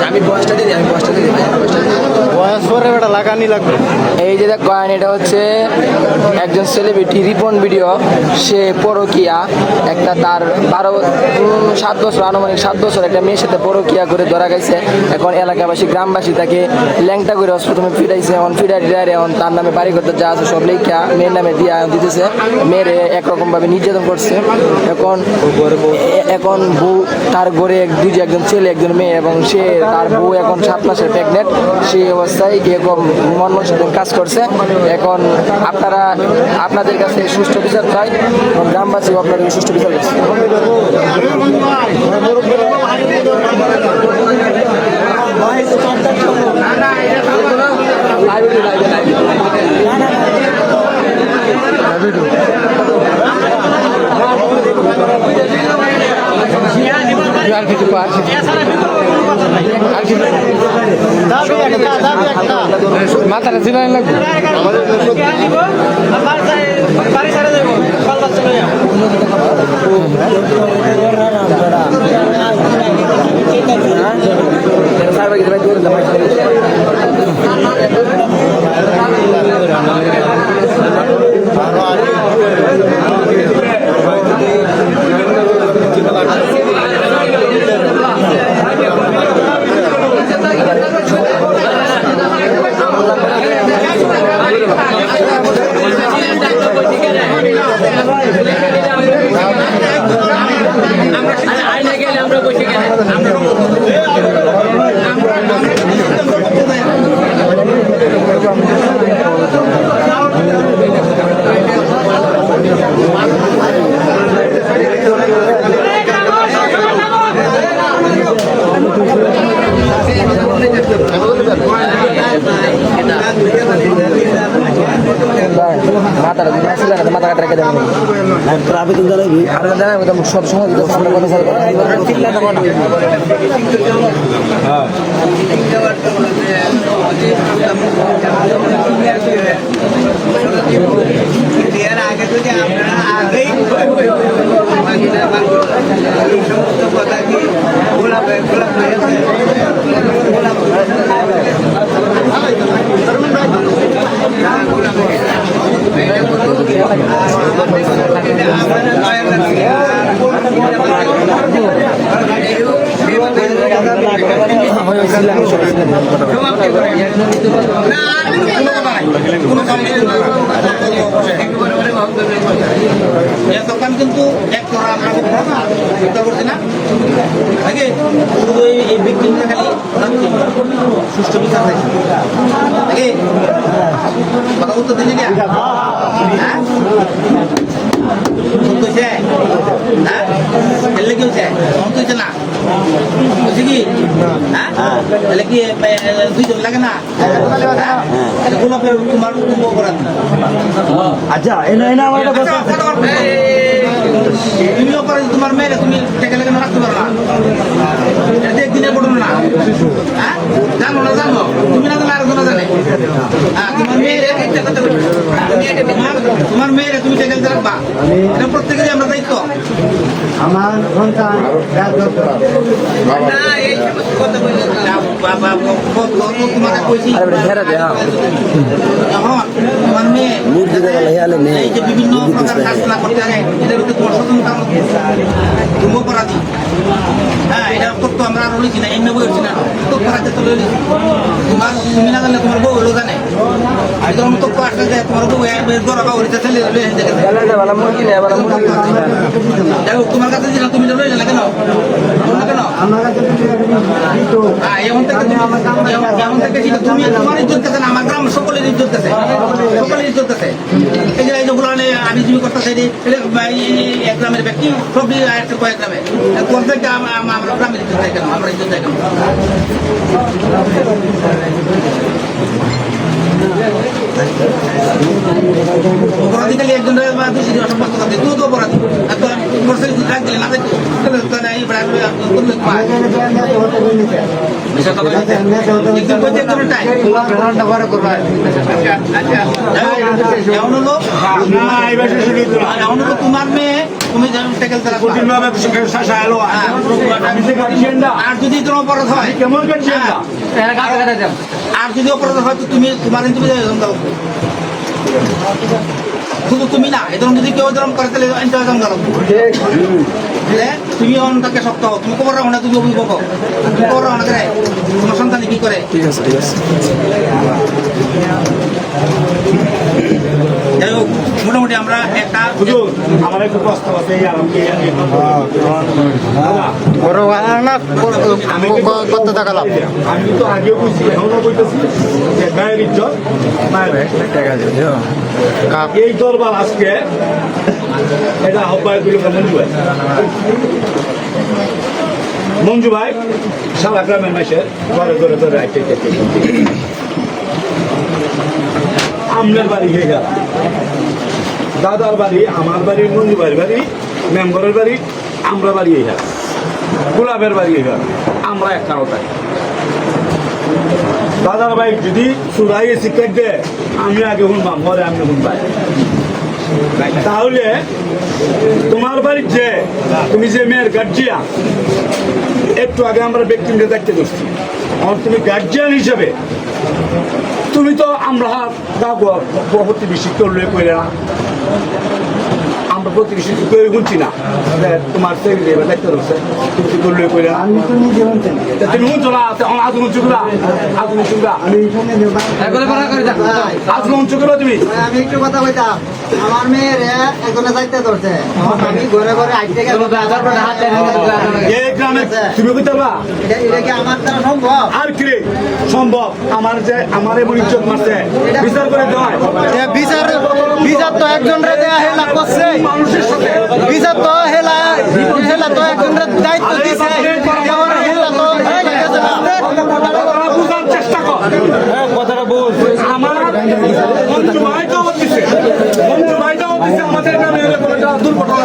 আমি বয়সটা দিই বয়স পরে বেটা লাগানি লাগবে। এই যে দেখ কয়েন, এটা হচ্ছে একজন সেলিব্রিটি রিপন ভিডিও, সে পরকিয়া একটা তার 7 বছর আনুমানিক 7 বছর একটা মেয়ের সাথে পরকিয়া করে ধরা গেছে। এখন এলাকাবাসী গ্রামবাসী তাকে ল্যাংটা করে প্রথমে ফিরাইছে, এখন এখন তার নামে বাড়ি করতে যা আছে সব লেখা মেয়ের নামে দিয়ে দিতেছে, মেয়েরে একরকমভাবে নির্যাতন করছে। এখন বউ তার ঘরে একজন ছেলে একজন মেয়ে, এবং সে তার বউ এখন 7 মাসের প্রেগনেন্ট। সেই অবস্থায় এরকম মর্মস্থান কাজ করছে। এখন আপনাদের কাছে সুষ্ঠু বিচার চাই, গ্রামবাসী আপনাদের সুষ্ঠু বিচার করছে। আর কিছু মাথাটা ছিলেন লাগবে মাথা কাটা রেখে দেবেন আবেদন জানাবি সব সময় আগে যদি আপনারা আগেই সমস্ত কথা কি গোলাপ দোকান কিন্তু এক করা আমরা করছি না আগে শুধু এই বিক্রিটা খালি সুষ্ঠু বিচার থাকে আগে কথা উত্তর দিলি না শুনতেছে হ্যাঁ এলে কি হচ্ছে শুনতেছে না বুঝছি কি হ্যাঁ তাহলে কি 2 জন লাগে না গোলাপের তোমার অপরাধ আচ্ছা এনা আমার তুমি অপরাধ তোমার মেয়েরা তুমি টাকা লেগে রাখতে পারো না এটা একদিনে পড়ো না হ্যাঁ জানো না জানো তুমি না জানো আর কোনো জানে হ্যাঁ তোমার মেয়েরা তুমি টাকা লেগে রাখবা এটা প্রত্যেকেরই আমরা দায়িত্ব আমার সন্তান তোমাকে কইছি তোমার মেয়ে এই যে বিভিন্ন প্রকার শাসনা করতে হয় এটার ভিতরে প্রশাসন তুমি অপরাধী হ্যাঁ এটা করতো আমরা আর বলেছি না এমনি বলছি না তো করাতে চলে তোমার তুমি না জানলে তোমার বউ হলো জানে আর যখন তো আসলে যে তোমার বউ গড়া উড়িতে চলে তোমার কাছে যেটা তুমি লইলে না কেন এমন থেকে তুমি তোমার ইজ্জত আছে না আমার গ্রাম সকলের ইজ্জত আছে এই যে এইগুলো আমি যিনি করতেছি এক গ্রামের ব্যক্তি সবই একটা কয়েক গ্রামে কোন থেকে আমরা গ্রামের ইজ্জত চাই কেন আমরা ইজ্জত চাই কেন অপরাধীকালী একজন দোষী অসম্ভব কথা তুই তো অপরাধী আর তো মোটরসাইকেল যদি ট্রাক দিলে না দেখতো তোমার মেয়ে তুমি আর যদি তোমার অপরাধ হয় আর যদি অপরাধ হয় তো তুমি তোমার তুমি দাও শুধু তুমি না এরকম যদি কেউ এরকম করে তাহলে ইন্টারভিউ গেল তুমি তাকে শক্ত হও তুমি খবর রাখো না তুমি অভিভাবক হও তুমি খবর রাখো না করে তোমার সন্তান কি করে ঠিক আছে ঠিক আছে যাই হোক মোটামুটি আমরা একটা আমার একটু প্রস্তাব আছে কত টাকা লাভ আমি তো আগেও বলছি এখনো বলতেছি যে গায়ের ইজ্জত এই দরবার আজকে এটা আহ্বায়ক মঞ্জু ভাই সারা গ্রামের মাসের ঘরে ঘরে ধরে আমনের বাড়ি হয়ে গেল দাদার বাড়ি আমার বাড়ি মঞ্জু ভাইয়ের বাড়ি মেম্বরের বাড়ি আমরা বাড়ি হয়ে গেল গোলাপের বাড়ি হয়ে গেল আমরা এক কারোটাই দাদার ভাই যদি সুরাইয়ে শিক্ষক দেয় আমি আগে শুনবাম ঘরে আমি শুনবাই তাহলে তোমার বাড়ির যে তুমি যে মেয়ের গার্জিয়ান একটু আগে আমরা ব্যক্তিকে দেখতে করছি আর তুমি গার্জিয়ান হিসেবে তুমি তো আমরা প্রতিবেশী করলে কইলে না আমরা প্রতিবেশী কেউ গুনছি না তোমার দেখতে রয়েছে তুমি করলে কইলে না তুমি শুনছো না আজ শুনছুগুলা আজ শুনছুগুলা আজ শুনছুগুলো তুমি আমি একটু কথা কইতাম আমার মেয়ের একজনে যাইতে ধরছে আমি ঘরে ঘরে আইতে গেল এই গ্রামে তুমি কইতে পারবা এটা কি আমার দ্বারা সম্ভব আর কি রে? সম্ভব আমার যে আমার এমন ইজ্জত মারছে বিচার করে দেওয়া বিচার তো একজন রে দেয়া হেলা করছে মানুষের সাথে বিচার তো হেলা তো একজন রে দায়িত্ব দিছে দেওয়ার হেলা তো বুঝার চেষ্টা কর কথাটা বুঝ আমার মঞ্জু ভাইটাও দিছে আমাদের গ্রামে এরকম একটা দুর্ঘটনা